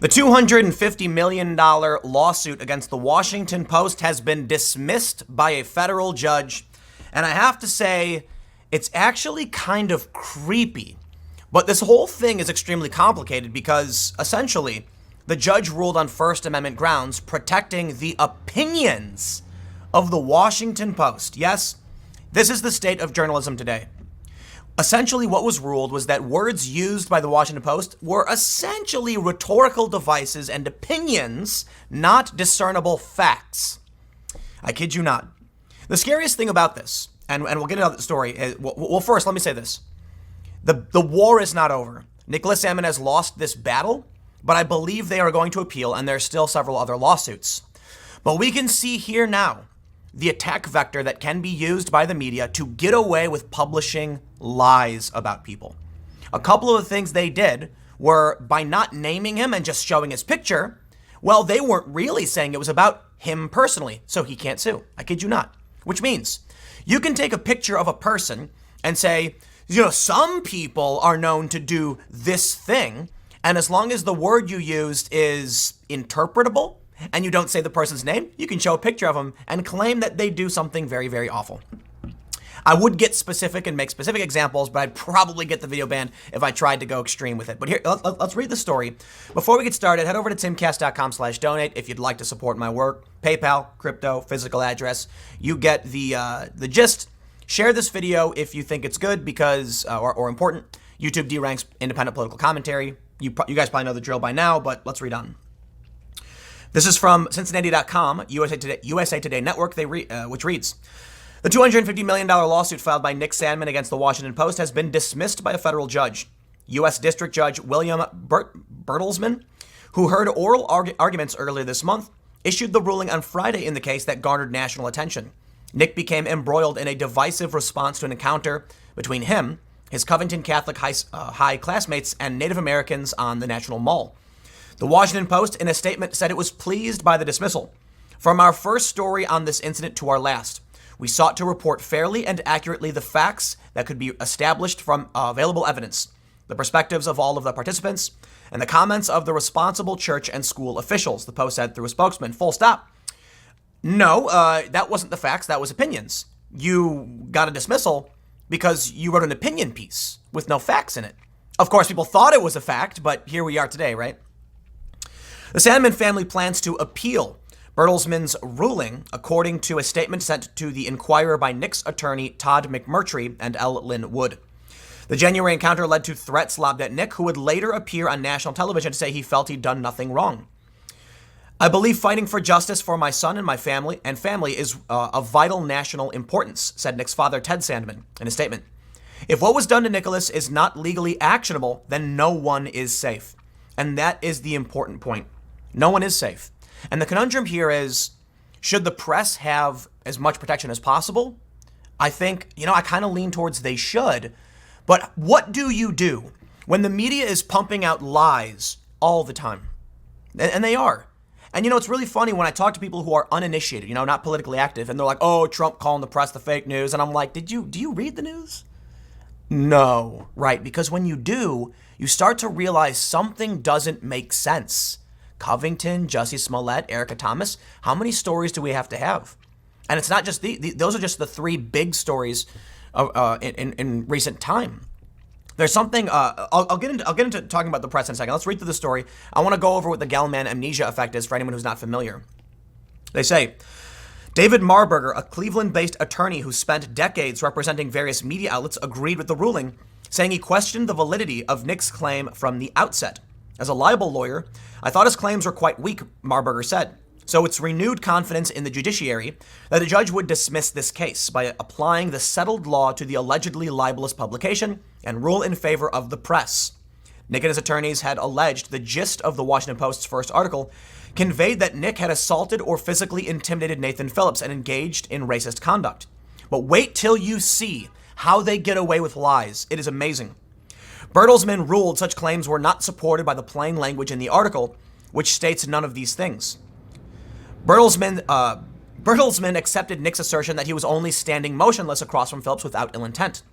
The $250 million lawsuit against the Washington Post has been dismissed by a federal judge. And I have to say, it's actually kind of creepy. But this whole thing is extremely complicated because, essentially, the judge ruled on First Amendment grounds protecting the opinions of the Washington Post. Yes, this is the state of journalism today. Essentially, what was ruled was that words used by the Washington Post were essentially rhetorical devices and opinions, not discernible facts. I kid you not. The scariest thing about this, and we'll get into the story, well, first, let me say this. The war is not over. Nicholas Sandman has lost this battle, but I believe they are going to appeal, and there's still several other lawsuits. But we can see here now the attack vector that can be used by the media to get away with publishing lies about people. A couple of the things they did were, by not naming him and just showing his picture, well, they weren't really saying it was about him personally, so he can't sue. I kid you not. Which means you can take a picture of a person and say, some people are known to do this thing, and as long as the word you used is interpretable, and you don't say the person's name, you can show a picture of them and claim that they do something very, very awful. I would get specific and make specific examples, but I'd probably get the video banned if I tried to go extreme with it. But here, let's read the story. Before we get started, head over to timcast.com/donate if you'd like to support my work. PayPal, crypto, physical address. You get the gist. Share this video if you think it's good because or important. YouTube deranks independent political commentary. You guys probably know the drill by now, but let's read on. This is from Cincinnati.com, USA Today Network, which reads, the $250 million lawsuit filed by Nick Sandman against the Washington Post has been dismissed by a federal judge. U.S. District Judge William Bertelsmann, who heard oral arguments earlier this month, issued the ruling on Friday in the case that garnered national attention. Nick became embroiled in a divisive response to an encounter between him, his Covington Catholic high classmates, and Native Americans on the National Mall. The Washington Post, in a statement, said it was pleased by the dismissal. From our first story on this incident to our last, we sought to report fairly and accurately the facts that could be established from available evidence, the perspectives of all of the participants, and the comments of the responsible church and school officials, the Post said through a spokesman. Full stop. No, that wasn't the facts. That was opinions. You got a dismissal because you wrote an opinion piece with no facts in it. Of course, people thought it was a fact, but here we are today, right? The Sandman family plans to appeal Bertelsmann's ruling, according to a statement sent to the Inquirer by Nick's attorney Todd McMurtry and L. Lynn Wood. The January encounter led to threats lobbed at Nick, who would later appear on national television to say he felt he'd done nothing wrong. I believe fighting for justice for my son and my family is of vital national importance, said Nick's father, Ted Sandman, in a statement. If what was done to Nicholas is not legally actionable, then no one is safe. And that is the important point. No one is safe. And the conundrum here is, should the press have as much protection as possible? I think, I kind of lean towards they should. But what do you do when the media is pumping out lies all the time? And they are. And it's really funny when I talk to people who are uninitiated, not politically active, and they're like, oh, Trump calling the press the fake news. And I'm like, do you read the news? No, right? Because when you do, you start to realize something doesn't make sense. Covington, Jussie Smollett, Erica Thomas, how many stories do we have to have? And it's not just those are just the three big stories in recent time. There's something, I'll get into talking about the press in a second. Let's read through the story. I want to go over what the Gell-Mann amnesia effect is for anyone who's not familiar. They say, David Marburger, a Cleveland-based attorney who spent decades representing various media outlets, agreed with the ruling, saying he questioned the validity of Nick's claim from the outset. As a libel lawyer, I thought his claims were quite weak, Marburger said. So it's renewed confidence in the judiciary that a judge would dismiss this case by applying the settled law to the allegedly libelous publication and rule in favor of the press. Nick and his attorneys had alleged the gist of the Washington Post's first article conveyed that Nick had assaulted or physically intimidated Nathan Phillips and engaged in racist conduct. But wait till you see how they get away with lies. It is amazing. Bertelsmann ruled such claims were not supported by the plain language in the article, which states none of these things. Bertelsmann accepted Nick's assertion that he was only standing motionless across from Phillips without ill intent.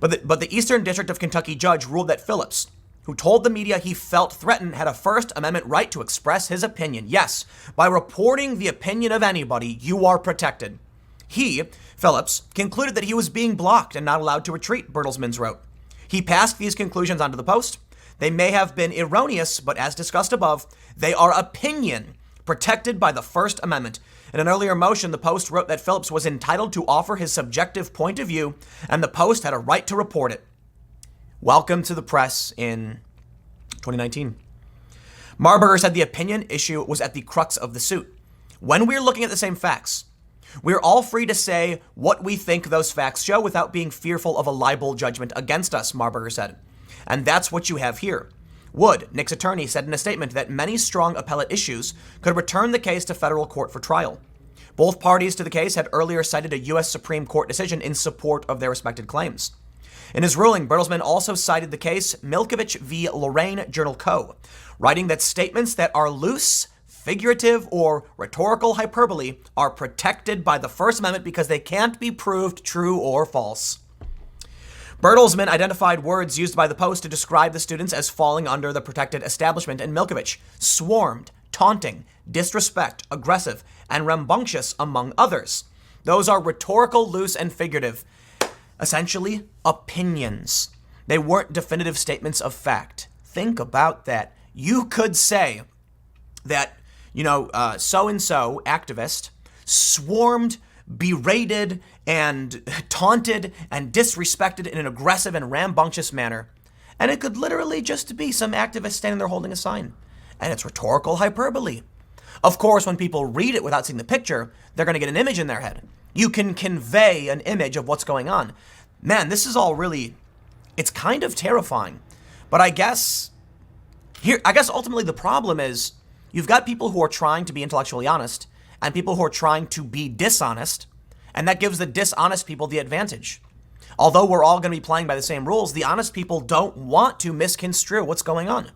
But the Eastern District of Kentucky judge ruled that Phillips, who told the media he felt threatened had a First Amendment right to express his opinion. Yes, by reporting the opinion of anybody, you are protected. He, Phillips, concluded that he was being blocked and not allowed to retreat, Bertelsmann wrote. He passed these conclusions onto the Post. They may have been erroneous, but as discussed above, they are opinion protected by the First Amendment. In an earlier motion, the Post wrote that Phillips was entitled to offer his subjective point of view, and the Post had a right to report it. Welcome to the press in 2019. Marburger said the opinion issue was at the crux of the suit. When we're looking at the same facts, we're all free to say what we think those facts show without being fearful of a libel judgment against us, Marburger said. And that's what you have here. Wood, Nick's attorney, said in a statement that many strong appellate issues could return the case to federal court for trial. Both parties to the case had earlier cited a U.S. Supreme Court decision in support of their respected claims. In his ruling, Bertelsmann also cited the case Milkovich v. Lorraine Journal Co., writing that statements that are loose, figurative, or rhetorical hyperbole are protected by the First Amendment because they can't be proved true or false. Bertelsmann identified words used by the Post to describe the students as falling under the protected establishment in Milkovich: swarmed, taunting, disrespect, aggressive, and rambunctious, among others. Those are rhetorical, loose, and figurative. Essentially, opinions. They weren't definitive statements of fact. Think about that. You could say that, so-and-so activist swarmed, berated, and taunted and disrespected in an aggressive and rambunctious manner. And it could literally just be some activist standing there holding a sign. And it's rhetorical hyperbole. Of course, when people read it without seeing the picture, they're going to get an image in their head. You can convey an image of what's going on. Man, this is all really, it's kind of terrifying. But I guess ultimately the problem is you've got people who are trying to be intellectually honest and people who are trying to be dishonest, and that gives the dishonest people the advantage. Although we're all going to be playing by the same rules, the honest people don't want to misconstrue what's going on.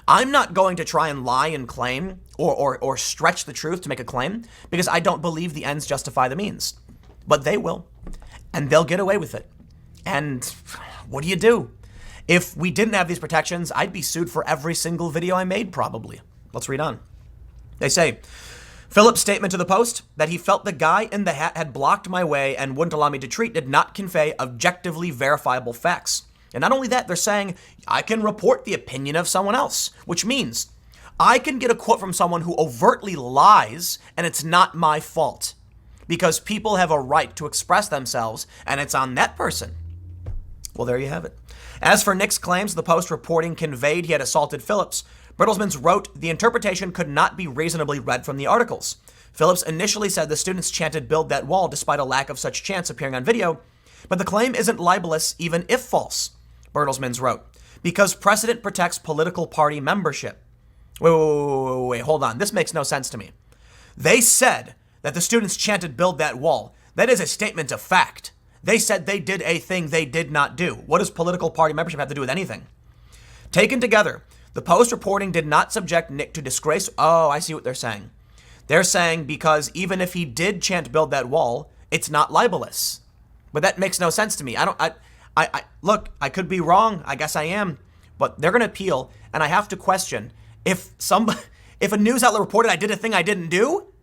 I'm not going to try and lie and claim or stretch the truth to make a claim because I don't believe the ends justify the means. But they will, and they'll get away with it. And what do you do? If we didn't have these protections, I'd be sued for every single video I made, probably. Let's read on. They say, Phillips' statement to the Post that he felt the guy in the hat had blocked my way and wouldn't allow me to treat did not convey objectively verifiable facts. And not only that, they're saying, I can report the opinion of someone else, which means I can get a quote from someone who overtly lies and it's not my fault because people have a right to express themselves and it's on that person. Well, there you have it. As for Nick's claims, the Post reporting conveyed he had assaulted Phillips, Bertelsmann wrote the interpretation could not be reasonably read from the articles. Phillips initially said the students chanted "Build that wall" despite a lack of such chants appearing on video, but the claim isn't libelous even if false, Bertelsmann wrote, because precedent protects political party membership. Wait, hold on. This makes no sense to me. They said that the students chanted "Build that wall." That is a statement of fact. They said they did a thing they did not do. What does political party membership have to do with anything? Taken together, the Post reporting did not subject Nick to disgrace. Oh, I see what they're saying. They're saying because even if he did chant "Build that wall," it's not libelous. But that makes no sense to me. Look, I could be wrong. I guess I am. But they're going to appeal, and I have to question if a news outlet reported I did a thing I didn't do,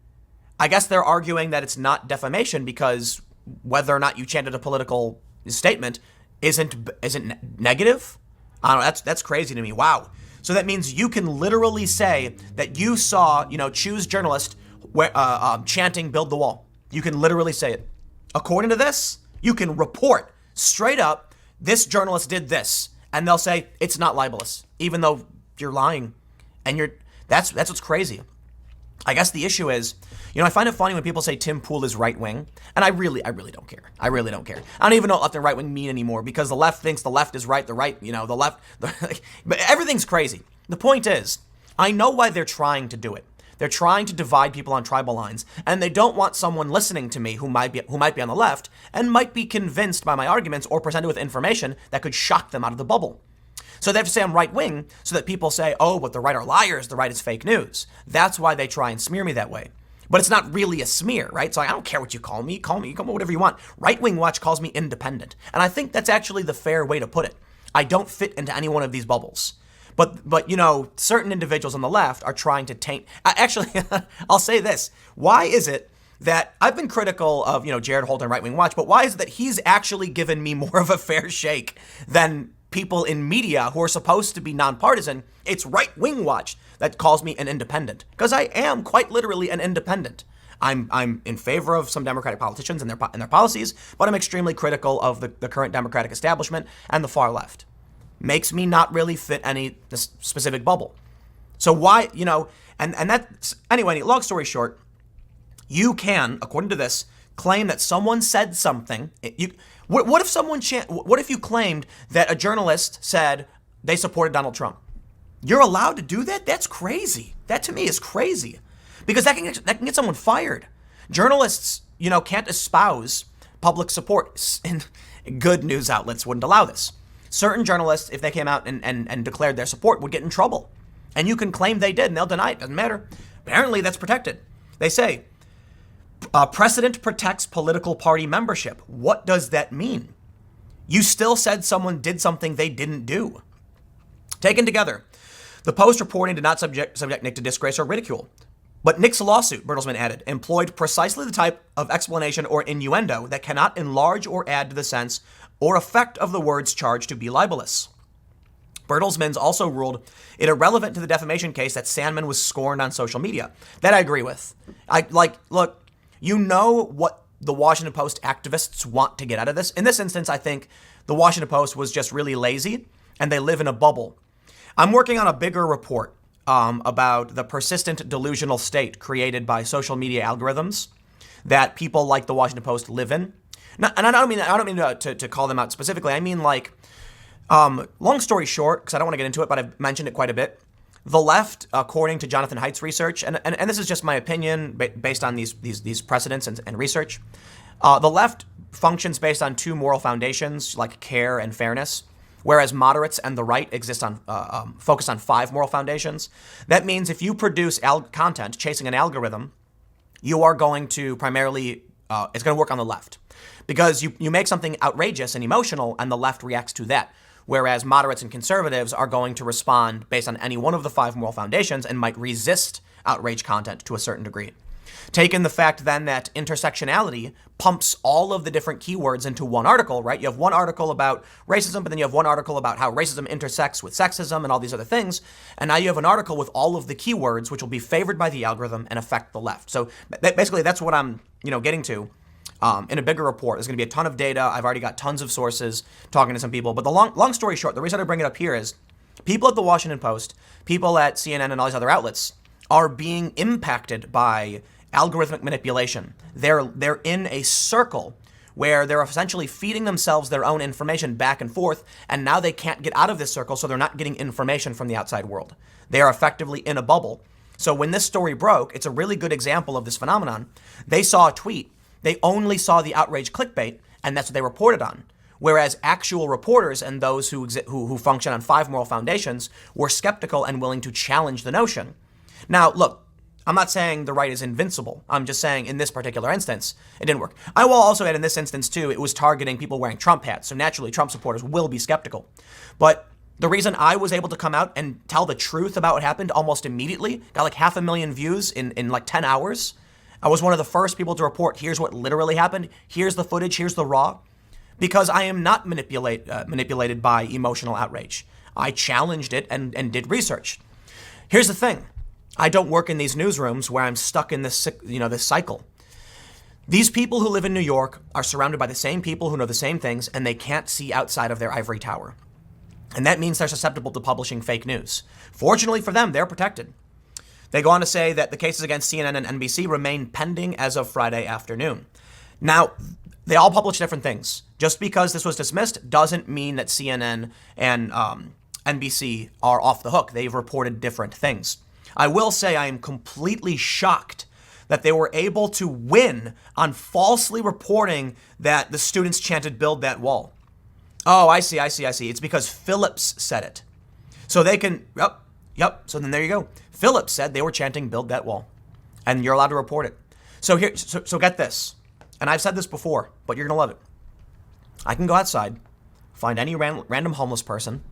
I guess they're arguing that it's not defamation because whether or not you chanted a political statement isn't negative. I don't know. That's crazy to me. Wow. So that means you can literally say that you saw, choose journalist chanting "Build the wall." You can literally say it. According to this, you can report straight up, this journalist did this, and they'll say it's not libelous, even though you're lying. And that's what's crazy. I guess the issue is, I find it funny when people say Tim Pool is right wing, and I really don't care. I really don't care. I don't even know what left and right wing mean anymore because the left thinks the left is right, the right, the left, but everything's crazy. The point is, I know why they're trying to do it. They're trying to divide people on tribal lines, and they don't want someone listening to me who might be on the left and might be convinced by my arguments or presented with information that could shock them out of the bubble. So they have to say I'm right wing so that people say, oh, but the right are liars, the right is fake news. That's why they try and smear me that way. But it's not really a smear, right? So I don't care what you call me. Call me whatever you want. Right Wing Watch calls me independent. And I think that's actually the fair way to put it. I don't fit into any one of these bubbles. But certain individuals on the left are trying to taint. Actually, I'll say this: why is it that I've been critical of Jared Holden, Right Wing Watch, but why is it that he's actually given me more of a fair shake than people in media who are supposed to be nonpartisan? It's Right Wing Watch that calls me an independent, because I am quite literally an independent. I'm in favor of some Democratic politicians and their policies, but I'm extremely critical of the current Democratic establishment and the far left. Makes me not really fit any specific bubble. So why, and that's, anyway, long story short, you can, according to this, claim that someone said something. What if you claimed that a journalist said they supported Donald Trump? You're allowed to do that? That's crazy. That to me is crazy, because that can get someone fired. Journalists, can't espouse public support. And good news outlets wouldn't allow this. Certain journalists, if they came out and declared their support, would get in trouble. And you can claim they did, and they'll deny it. Doesn't matter. Apparently, that's protected. They say, precedent protects political party membership. What does that mean? You still said someone did something they didn't do. Taken together, the Post reporting did not subject Nick to disgrace or ridicule. But Nick's lawsuit, Bertelsmann added, employed precisely the type of explanation or innuendo that cannot enlarge or add to the sense or effect of the words charged to be libelous. Bertelsmann's also ruled it irrelevant to the defamation case that Sandman was scorned on social media. That I agree with. Look, what the Washington Post activists want to get out of this. In this instance, I think the Washington Post was just really lazy and they live in a bubble. I'm working on a bigger report about the persistent delusional state created by social media algorithms that people like the Washington Post live in. And I don't mean to call them out specifically. I mean, long story short, because I don't want to get into it, but I've mentioned it quite a bit. The left, according to Jonathan Haidt's research, and this is just my opinion based on these precedents and research, the left functions based on two moral foundations like care and fairness, whereas moderates and the right focus on five moral foundations. That means if you produce content chasing an algorithm, you are going to primarily, it's going to work on the left. Because you make something outrageous and emotional, and the left reacts to that. Whereas moderates and conservatives are going to respond based on any one of the five moral foundations and might resist outrage content to a certain degree. Taking the fact then that intersectionality pumps all of the different keywords into one article, right? You have one article about racism, but then you have one article about how racism intersects with sexism and all these other things. And now you have an article with all of the keywords, which will be favored by the algorithm and affect the left. So basically that's what I'm, getting to. In a bigger report. There's going to be a ton of data. I've already got tons of sources talking to some people. But the long story short, the reason I bring it up here is people at the Washington Post, people at CNN and all these other outlets are being impacted by algorithmic manipulation. They're in a circle where they're essentially feeding themselves their own information back and forth, and now they can't get out of this circle, so they're not getting information from the outside world. They are effectively in a bubble. So when this story broke, it's a really good example of this phenomenon. They saw a tweet. They only saw the outrage clickbait, and that's what they reported on. Whereas actual reporters and those who function on five moral foundations were skeptical and willing to challenge the notion. Now, look, I'm not saying the right is invincible. I'm just saying in this particular instance, it didn't work. I will also add in this instance, too, it was targeting people wearing Trump hats. So naturally, Trump supporters will be skeptical. But the reason I was able to come out and tell the truth about what happened almost immediately, got like 500,000 views in like 10 hours. I was one of the first people to report, here's what literally happened. Here's the footage. Here's the raw. Because I am not manipulated by emotional outrage. I challenged it and did research. Here's the thing. I don't work in these newsrooms where I'm stuck in this cycle. These people who live in New York are surrounded by the same people who know the same things, and they can't see outside of their ivory tower. And that means they're susceptible to publishing fake news. Fortunately for them, they're protected. They go on to say that the cases against CNN and NBC remain pending as of Friday afternoon. Now, they all publish different things. Just because this was dismissed doesn't mean that CNN and NBC are off the hook. They've reported different things. I will say I am completely shocked that they were able to win on falsely reporting that the students chanted "Build That Wall." Oh, I see. It's because Phillips said it. So they can, yep. So then there you go. Phillips said they were chanting "Build That Wall," and you're allowed to report it. So get this, and I've said this before, but you're gonna love it. I can go outside, find any random homeless person,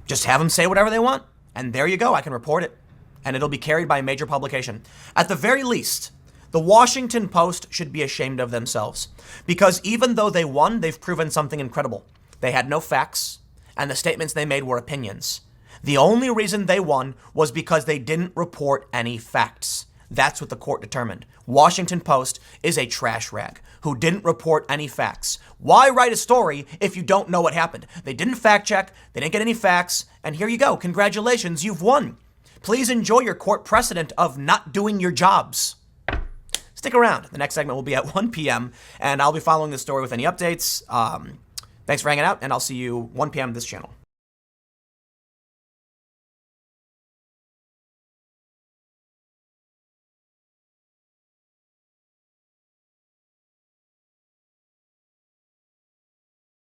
Just have them say whatever they want. And there you go. I can report it. And it'll be carried by a major publication. At the very least, the Washington Post should be ashamed of themselves. Because even though they won, they've proven something incredible. They had no facts, and the statements they made were opinions. The only reason they won was because they didn't report any facts. That's what the court determined. Washington Post is a trash rag who didn't report any facts. Why write a story if you don't know what happened? They didn't fact check, they didn't get any facts, and here you go. Congratulations, you've won. Please enjoy your court precedent of not doing your jobs. Stick around. The next segment will be at 1 p.m., and I'll be following this story with any updates. Thanks for hanging out, and I'll see you 1 p.m. this channel.